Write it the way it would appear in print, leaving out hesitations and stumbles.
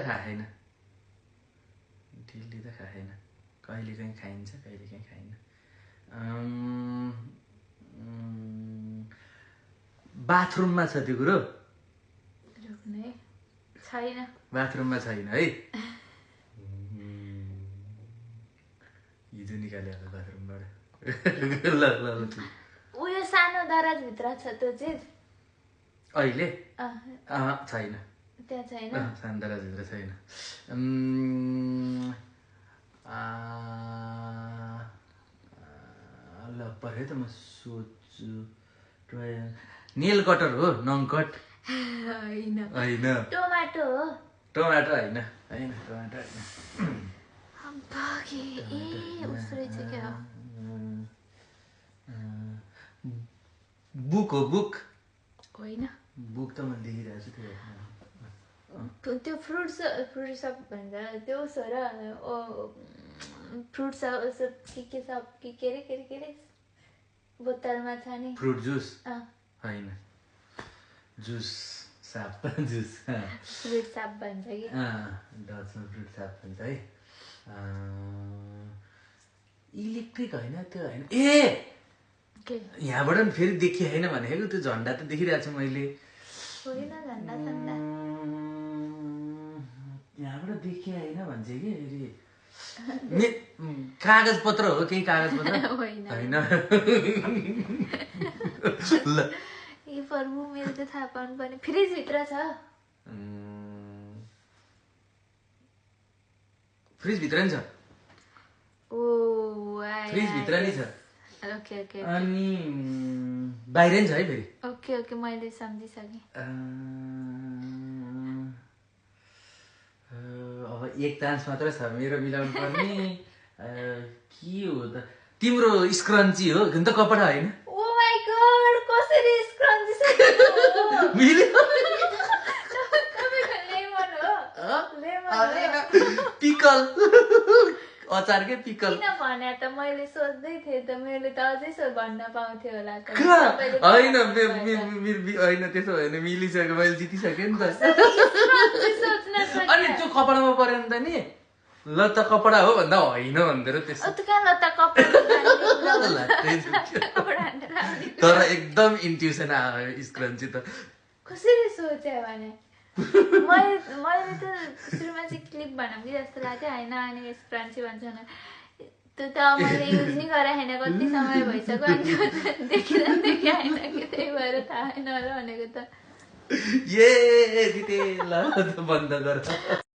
खाएन डेली त खाएन कहिलेकाहीँ खाइन्छ कहिलेकाहीँ खाइन्न बाथरुममा छ त्यो कुरो छैन बाथरुममा छैन है हिजो निकाल्यो होला बाथरुमबाट ल ल ल उयो सानो दराजभित्र छ त्यो चिज अहिले छैन त्यहाँ छैन सानो दराजभित्र छैन ल पऱ्यो त म सोच्छु नेल कटर हो नङ कट होइन होइन टमाटो हो टमाटर होइन होइन टमाटर होइन बुक हो बुक होइन बुक त मैले देखिरहेको छु त्यो फ्रुट्स सब भन्छ त्यो सो र फ्रुट्स के सब के रे बोतलमा छ नि फ्रुट जुस होइन जुस साप जुस फ्रुट साप भन्छ कि डचमा फ्रुट साप भन्छ है इलेक्ट्रिक होइन त्यो होइन ए यहाँबाट नि फेरि देखिए होइन भनेको त्यो झन्डा त देखिरहेको छु मैले यहाँबाट देखिए होइन भन्छ कि कागज पत्र हो केही कागज पत्र होइन ल मेरो त थाहा पाउनु पर्ने फ्रिज भित्र छ फ्रिज भित्र नि छ फ्रिज भित्र नि छ ओके अनि बाहिर नि छ है फेरि ओके मैले सम्झिसकेँ अब एक चान्स मात्रै छ मेरो मिलाउनु पर्ने के हो त तिम्रो स्क्रन्ची हो किन त कपडा होइन ओ माय गॉड कसरी स्क्रन्ची मिल्यो लेमन हो पिकल अचार के पिकल किन भने त मैले सोच्दै थिएँ त मैले त अझै भन्न पाउँथेँ होला त होइन होइन त्यसो होइन मिलिसक्यो मैले जितिसकेँ नि त अनि त्यो कपडामा पऱ्यो नि त नि लत्ता कपडा हो भन्दा होइन भन्दो रहेछ तर एकदम इन्ट्युसन आयो स्क्रन्ची त कसरी सोचे भने मैले त सुरुमा चाहिँ क्लिप भनौँ कि जस्तो लाग्थ्यो होइन अनि स्क्रन्ची भन्छ त्यो त मैले युज नै गरे होइन कति समय भइसक्यो अनि देखिँदैन देखि होइन कि त्यही भएर थाहा होइन होला भनेको त ए जिते ल बन्द गर